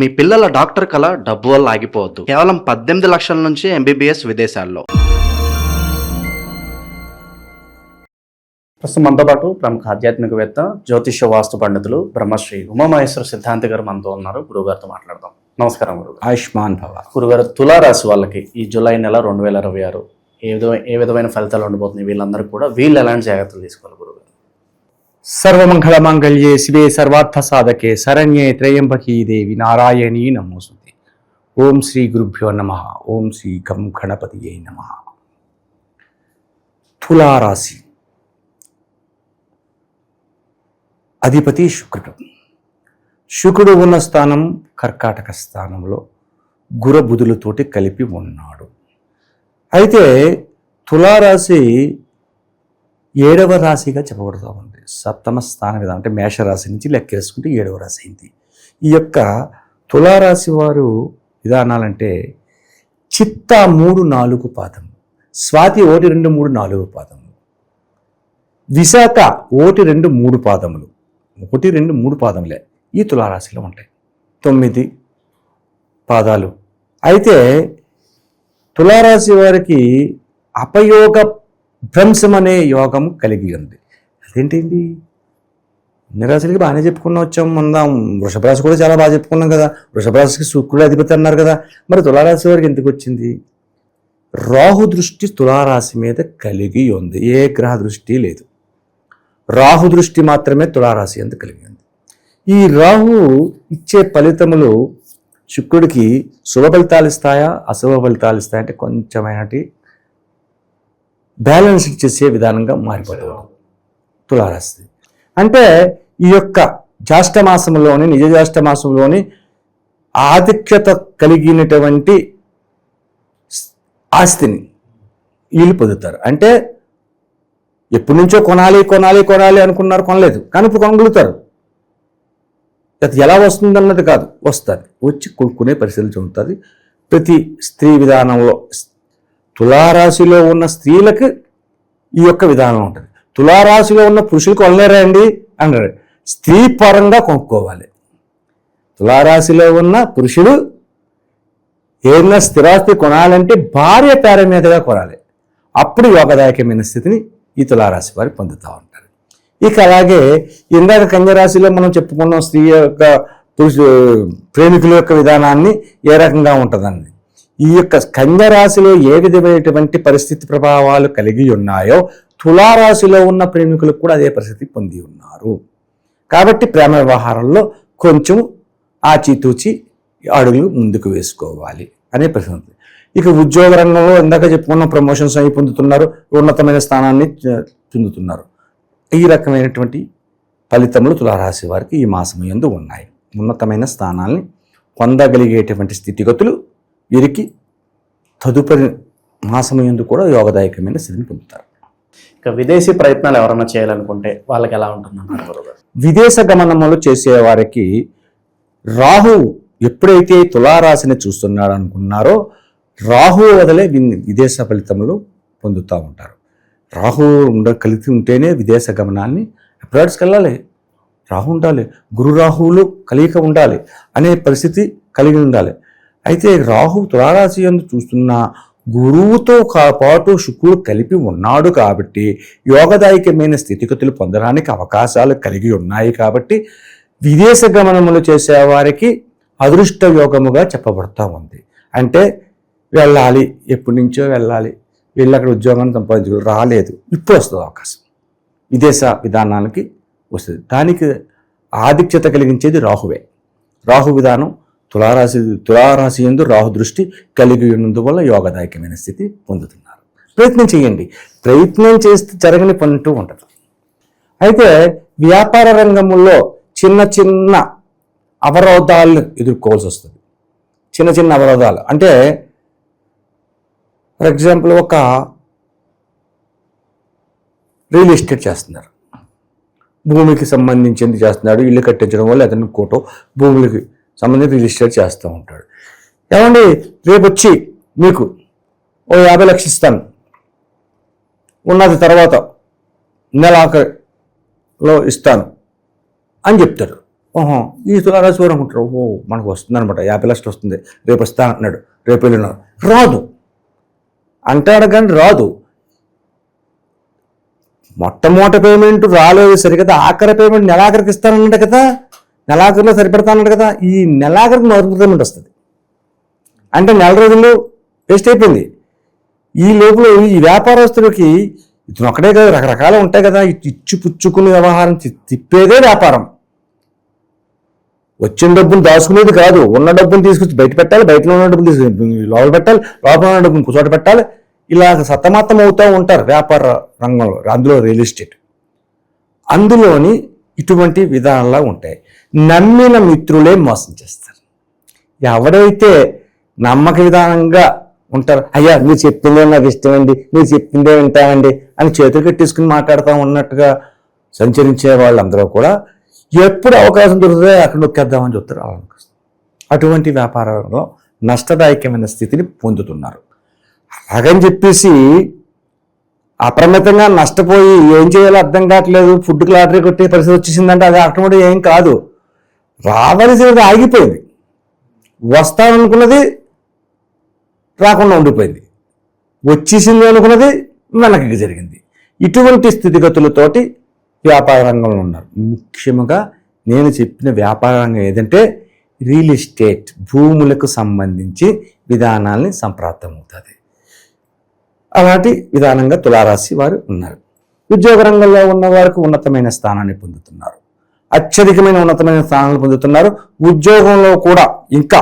మీ పిల్లల డాక్టర్ కళ డబ్బు వల్ల ఆగిపోవద్దు. కేవలం 18 లక్షల నుంచి MBBS విదేశాల్లో. ప్రస్తుతం మనతో పాటు ప్రముఖ ఆధ్యాత్మికవేత్త, జ్యోతిష్య వాస్తు పండితులు బ్రహ్మశ్రీ ఉమామహేశ్వర సిద్ధాంతి గారు మనతో ఉన్నారు. గురుగారితో మాట్లాడదాం. నమస్కారం గురుగారు. ఆయుష్మాన్ భవ. గురుగారు, తులారాశి వాళ్ళకి ఈ జూలై నెల 2026 ఏ విధమైన ఫలితాలు ఉండబోతుంది? వీళ్ళందరూ కూడా వీళ్ళు ఎలాంటి జాగ్రత్తలు తీసుకోవాలి గురుగారు? సర్వమంగళ మంగళ్యే శివే సర్వార్థ సాధకే శరణ్యే త్రయంబకీ దేవి నారాయణీ నమోస్తుతే. ఓం శ్రీ గురుభ్యో నమః. ఓం శ్రీ గం గణపతియే నమః. తులారాశి అధిపతి శుక్రుడు. శుక్రుడు ఉన్న స్థానం కర్కాటక స్థానంలో గురబుధులతోటి కలిపి ఉన్నాడు. అయితే తులారాశి 7వ రాశిగా చెప్పబడుతూ ఉంది. సప్తమ స్థాన విధానం అంటే మేషరాశి నుంచి లెక్కేసుకుంటే 7వ రాశి అయింది. ఈ యొక్క తులారాశి వారు విధానాలంటే చిత్త 3, 4 పాదము, స్వాతి 1, 2, 3, 4 పాదములు, విశాఖ 1, 2, 3 పాదములు, 1, 2, 3 పాదములే ఈ తులారాశిలో ఉంటాయి. 9 పాదాలు. అయితే తులారాశి వారికి అపయోగ భ్రంశం అనే యోగం కలిగి ఉంది. అదేంటండి? అన్ని రాశులకి బాగానే చెప్పుకున్నాం, వచ్చాం. మనం వృషభ రాశి కూడా చాలా బాగా చెప్పుకున్నాం కదా. వృషభ రాశికి శుక్రుడు అధిపతి అన్నారు కదా. మరి తులారాశి వారికి ఎందుకు వచ్చింది? రాహు దృష్టి తులారాశి మీద కలిగి ఉంది. ఏ గ్రహ దృష్టి లేదు. రాహు దృష్టి మాత్రమే తులారాశి అంత కలిగి ఉంది. ఈ రాహు ఇచ్చే ఫలితములు శుక్రుడికి శుభ ఫలితాలు ఇస్తాయా, అశుభ ఫలితాలు ఇస్తాయా అంటే కొంచెమైనటి బ్యాలెన్స్ చేసే విధానంగా మారిపోతుంది తులారాశి. అంటే ఈ యొక్క జ్యేష్ఠమాసంలోని, నిజ జ్యేష్ఠమాసంలోని ఆధిక్యత కలిగినటువంటి ఆస్తిని వీళ్ళు పొందుతారు. అంటే ఎప్పటి నుంచో కొనాలి అనుకున్నారు, కొనలేదు, కానీ ఇప్పుడు కొనగలుగుతారు. అది ఎలా వస్తుందన్నది కాదు, వస్తుంది. వచ్చి కొనుక్కునే పరిస్థితులు ఉంటుంది. ప్రతి స్త్రీ విధానంలో తులారాశిలో ఉన్న స్త్రీలకు ఈ యొక్క విధానం ఉంటుంది. తులారాశిలో ఉన్న పురుషులు కొనలేరా అండి అన్నారు. స్త్రీ పరంగా కొనుక్కోవాలి. తులారాశిలో ఉన్న పురుషుడు ఏదైనా స్థిరాస్తి కొనాలంటే భార్య పేర మీదుగా కొనాలి. అప్పుడు యోగదాయకమైన స్థితిని ఈ తులారాశి వారు పొందుతూ ఉంటారు. ఇక అలాగే ఇందాక కన్యరాశిలో మనం చెప్పుకున్నాం స్త్రీ యొక్క ప్రేమికుల యొక్క విధానాన్ని ఏ రకంగా ఉంటుందండి. ఈ యొక్క కన్యరాశిలో ఏ విధమైనటువంటి పరిస్థితి ప్రభావాలు కలిగి ఉన్నాయో తులారాశిలో ఉన్న ప్రేమికులకు కూడా అదే పరిస్థితి పొంది ఉన్నారు. కాబట్టి ప్రేమ వ్యవహారంలో కొంచెం ఆచితూచి అడుగులు ముందుకు వేసుకోవాలి అనే పరిస్థితి. ఇక ఉద్యోగ రంగంలో ఇందాక చెప్పుకున్న ప్రమోషన్స్ అవి పొందుతున్నారు, ఉన్నతమైన స్థానాన్ని పొందుతున్నారు. ఈ రకమైనటువంటి ఫలితములు తులారాశి వారికి ఈ మాసం యందు ఉన్నాయి. ఉన్నతమైన స్థానాల్ని పొందగలిగేటువంటి స్థితిగతులు వీరికి తదుపరి మాసం యందు కూడా యోగదాయకమైన స్థితిని పొందుతారు. ఇక విదేశీ ప్రయత్నాలు ఎవరైనా చేయాలనుకుంటే వాళ్ళకి ఎలా ఉంటుందన్నారు? విదేశ గమనములు చేసేవారికి రాహు ఎప్పుడైతే తులారాశిని చూస్తున్నాడు అనుకున్నారో రాహు వదలే విదేశ ఫలితములు పొందుతూ ఉంటారు. రాహు కలిసి ఉంటేనే విదేశ గమనాన్ని అబ్రాడ్స్కి వెళ్ళాలి, రాహు ఉండాలి, గురు రాహువులు కలియక ఉండాలి అనే పరిస్థితి కలిగి ఉండాలి. అయితే రాహు తులారాశి యందు చూస్తున్న గురువుతో పాటు శుక్రుడు కలిపి ఉన్నాడు కాబట్టి యోగదాయకమైన స్థితిగతులు పొందడానికి అవకాశాలు కలిగి ఉన్నాయి. కాబట్టి విదేశ గమనములు చేసేవారికి అదృష్ట యోగముగా చెప్పబడుతూ ఉంది. అంటే వెళ్ళాలి, ఎప్పటి నుంచో వెళ్ళాలి, వీళ్ళు అక్కడ ఉద్యోగాన్ని సంపాదించుకో రాలేదు, ఇప్పుడు వస్తుంది అవకాశం, విదేశ విధానాలకి వస్తుంది. దానికి ఆధిక్యత కలిగించేది రాహువే. రాహు విధానం తులారాశి యందు రాహు దృష్టి కలిగి ఉన్నందువల్ల యోగదాయకమైన స్థితి పొందుతున్నారు. ప్రయత్నం చేయండి. ప్రయత్నం చేస్తే జరగని పనిటూ ఉంటుంది. అయితే వ్యాపార రంగంలో చిన్న చిన్న అవరోధాలను ఎదుర్కోవాల్సి వస్తుంది. చిన్న చిన్న అవరోధాలు అంటే ఫర్ ఎగ్జాంపుల్ ఒక రియల్ ఎస్టేట్ చేస్తున్నారు, భూమికి సంబంధించింది చేస్తున్నాడు, ఇల్లు కట్టించడం వల్ల అతను కోటో భూములకి సంబంధించి రియల్ ఎస్టేట్ చేస్తూ ఉంటాడు. ఏమండి రేపు వచ్చి మీకు 50 లక్షలు ఇస్తాను, ఉన్నది తర్వాత నెల ఆఖరిలో ఇస్తాను అని చెప్తాడు. ఓహో ఈ తులారాశి వారు అనుకుంటారు, ఓ మనకు వస్తుంది అనమాట, 50 లక్షలు వస్తుంది, రేపు వస్తా అంటున్నాడు, రేపు వెళ్ళినాడు, రాదు అంటాడు కానీ రాదు. మొట్టమొదటి పేమెంట్ రాలేదు సరికదా, ఆఖరి పేమెంట్ నెలాఖరికి ఇస్తానన్నాడు కదా, నెలాఖరిలో సరిపెడతానన్నాడు కదా, ఈ నెలాఖరికి మొదటి పేమెంట్ వస్తుంది అంటే 4 రోజులు వేస్ట్ అయిపోయింది. ఈ లోపల ఈ వ్యాపారస్తులకి ఇతను ఒక్కడే కదా, రకరకాలు ఉంటాయి కదా, ఇచ్చి పుచ్చుకునే వ్యవహారం తిప్పేదే వ్యాపారం. వచ్చిన డబ్బులు దాచుకునేది కాదు, ఉన్న డబ్బులు తీసుకొచ్చి బయట పెట్టాలి, బయట ఉన్న డబ్బులు తీసుకొచ్చి లోపల పెట్టాలి, లోపల ఉన్న డబ్బులు ఇంకో చోట పెట్టాలి, ఇలా సతమతం అవుతూ ఉంటారు వ్యాపార రంగంలో. అందులో రియల్ ఎస్టేట్, అందులోని ఇటువంటి విధానాలు ఉంటాయి. నమ్మిన మిత్రులే మోసం చేస్తారు. ఎవరైతే నమ్మక విధానంగా ఉంటారు, అయ్యా మీరు చెప్పిందే నాకు ఇష్టమండి, మీరు చెప్పిందే వింటామండి అని చేతులు కట్టేసుకుని మాట్లాడుతూ ఉన్నట్టుగా సంచరించే వాళ్ళందరూ కూడా ఎప్పుడు అవకాశం దొరికితే అక్కడ నొక్కేద్దామని చెప్తారు. అటువంటి వ్యాపారంలో నష్టదాయకమైన స్థితిని పొందుతున్నారు. అలాగని చెప్పేసి అప్రమితంగా నష్టపోయి ఏం చేయాలో అర్థం కావట్లేదు, ఫుడ్కి లాటరీ కొట్టే పరిస్థితి వచ్చేసిందంటే అది ఆటోమేటిక్ ఏం కాదు, రావాల్సినది ఆగిపోయింది, వస్తాననుకున్నది రాకుండా ఉండిపోయింది, వచ్చేసింది అనుకున్నది వెనక్కి జరిగింది. ఇటువంటి స్థితిగతులతోటి వ్యాపార రంగంలో ఉన్నారు. ముఖ్యంగా నేను చెప్పిన వ్యాపార రంగం ఏదంటే రియల్ ఎస్టేట్, భూములకు సంబంధించి విధానాల్ని సంప్రాప్తమవుతుంది. అలాంటి విధానంగా తులారాశి వారు ఉన్నారు. ఉద్యోగ రంగంలో ఉన్న వారికి ఉన్నతమైన స్థానాన్ని పొందుతున్నారు, అత్యధికమైన ఉన్నతమైన స్థానాన్ని పొందుతున్నారు. ఉద్యోగంలో కూడా ఇంకా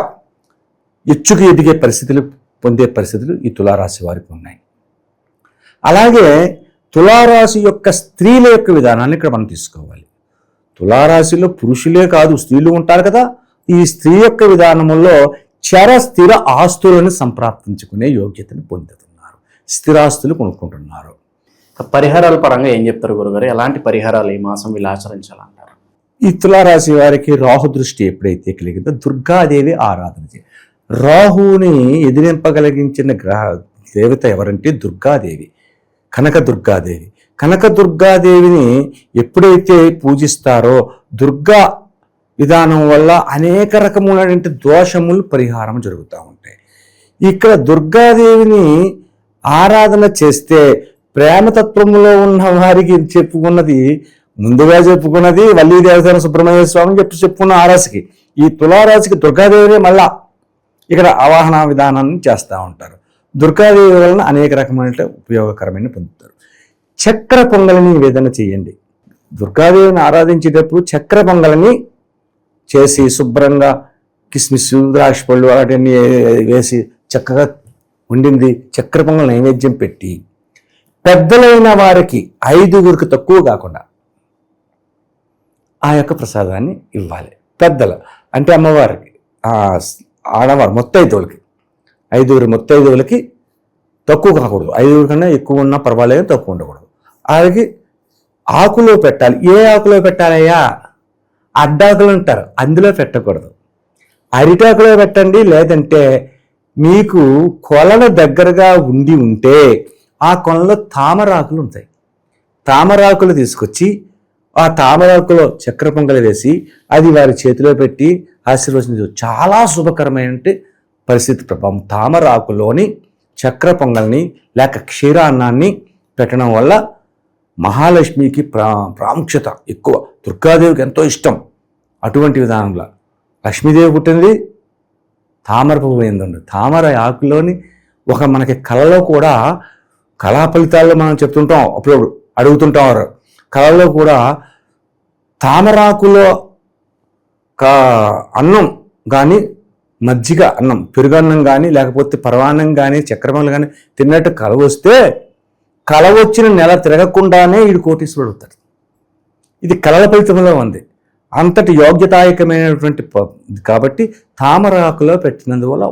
ఎచ్చుకు ఎదిగే పరిస్థితులు పొందే పరిస్థితులు ఈ తులారాశి వారికి ఉన్నాయి. అలాగే తులారాశి యొక్క స్త్రీల యొక్క విధానాన్ని ఇక్కడ మనం తీసుకోవాలి. తులారాశిలో పురుషులే కాదు స్త్రీలు ఉంటారు కదా, ఈ స్త్రీ యొక్క విధానంలో స్థిర ఆస్తులను సంప్రాప్తించుకునే యోగ్యతను పొందుతున్నారు, స్థిరాస్తులు కొనుక్కుంటున్నారు. పరిహారాల పరంగా ఏం చెప్తారు గురుగారు? ఎలాంటి పరిహారాలు ఈ మాసం వీళ్ళు ఆచరించాలంటారు? ఈ తులారాశి వారికి రాహు దృష్టి ఎప్పుడైతే కలిగిందో దుర్గాదేవి ఆరాధన చేయాలి. రాహుని ఎదిరింపగలిగించిన దేవత ఎవరంటే దుర్గాదేవి, కనకదుర్గాదేవి. కనకదుర్గాదేవిని ఎప్పుడైతే పూజిస్తారో దుర్గా విధానం వల్ల అనేక రకములైన దోషములు పరిహారం జరుగుతూ ఉంటాయి. ఇక్కడ దుర్గాదేవిని ఆరాధన చేస్తే ప్రేమతత్వంలో ఉన్న వారికి ముందుగా చెప్పుకున్నది వల్లీ దేవసేన సుబ్రహ్మణ్య స్వామిని చెప్పుకున్న ఆ రాశికి, ఈ తులారాశికి దుర్గాదేవిని మళ్ళా ఇక్కడ ఆవాహన విధానాన్ని చేస్తూ ఉంటారు. దుర్గాదేవి వలన అనేక రకమైన ఉపయోగకరమైన పొందుతారు. చక్ర పొంగలిని నివేదన చేయండి. దుర్గాదేవిని ఆరాధించేటప్పుడు చక్ర పొంగలిని చేసి శుభ్రంగా కిస్మిస్, ద్రాక్ష పళ్ళు వాటిని వేసి చక్కగా వండింది చక్ర పొంగల్ నైవేద్యం పెట్టి పెద్దలైన వారికి 5గురికి తక్కువ కాకుండా ఆ యొక్క ప్రసాదాన్ని ఇవ్వాలి. పెద్దలు అంటే అమ్మవారికి, ఆడవారు మొత్తైదువులకి, 5గురు మొత్తైదువులకి తక్కువ కాకూడదు, 5గురి కన్నా ఎక్కువ ఉన్నా పర్వాలేదు, తక్కువ ఉండకూడదు. వాళ్ళకి ఆకులో పెట్టాలి. ఏ ఆకులో పెట్టాలయ్యా? అడ్డాకులు అంటారు, అందులో పెట్టకూడదు. అరిటాకులో పెట్టండి. లేదంటే మీకు కొలను దగ్గరగా ఉంటే ఆ కొలలో తామరాకులు ఉంటాయి, తామరాకులు తీసుకొచ్చి ఆ తామరాకులో చక్కెర పొంగలి వేసి అది వారి చేతిలో పెట్టి ఆశీర్వదించు. చాలా శుభకరమైన పరిస్థితి ప్రభావం. తామరాకులోని చక్కెర పొంగల్ని లేక క్షీరాన్నాన్ని పెట్టడం వల్ల మహాలక్ష్మికి ప్రాముఖ్యత ఎక్కువ, దుర్గాదేవికి ఎంతో ఇష్టం. అటువంటి విధానంలో లక్ష్మీదేవి పుట్టింది తామర పువ్వు ఏందండి, తామర ఆకులోని మనకి కళలో కూడా కళా ఫలితాల్లో మనం చెప్తుంటాం, అప్పుడు అడుగుతుంటాం, కళలో కూడా తామరాకులో అన్నం కానీ మజ్జిగ అన్నం, పెరుగన్నం కానీ లేకపోతే పరవాన్నం కానీ చక్రమలు కానీ తిన్నట్టు కళ వస్తే కళ వచ్చిన నెల తిరగకుండానే వీడు కోటీశ్వరుడు అవుతాడు. ఇది కళల ఫలితంలో ఉంది, అంతటి యోగ్యతాయకమైనటువంటి కాబట్టి తామరాకులో పెట్టినందువల్ల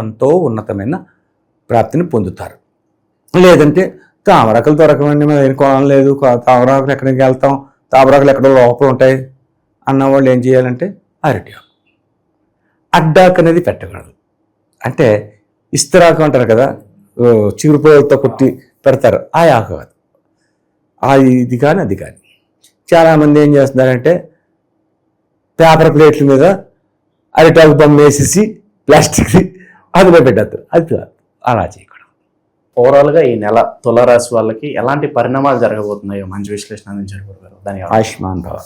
ఎంతో ఉన్నతమైన ప్రాప్తిని పొందుతారు. లేదంటే తామరాకులు దొరకమండి, మేము ఏం కొనం లేదు, తామరాకులు ఎక్కడికి వెళ్తాం, తామరాకులు ఎక్కడో లోపల ఉంటాయి అన్నవాళ్ళు ఏం చేయాలంటే అరటి ఆకు, అడ్డాకు అనేది పెట్టకూడదు. అంటే ఇస్తరాకు అంటారు కదా, చిగురుపోలతో కొట్టి పెడతారు, ఆ ఆకు కాదు, ఇది కానీ అది కానీ. చాలామంది ఏం చేస్తున్నారంటే పేపర్ ప్లేట్ల మీద అరిటాకు బొమ్మ వేసేసి ప్లాస్టిక్ది అందులో పెట్టేస్తారు. అది కాదు, అలా చేయకూడదు. ఓవరాల్గా ఈ నెల తులారాశి వాళ్ళకి ఎలాంటి పరిణామాలు జరగబోతున్నాయో మంచి విశ్లేషణ అందించారు గురుగారు. ధన్యవాదాలు. ఆయుష్మాన్ భవ.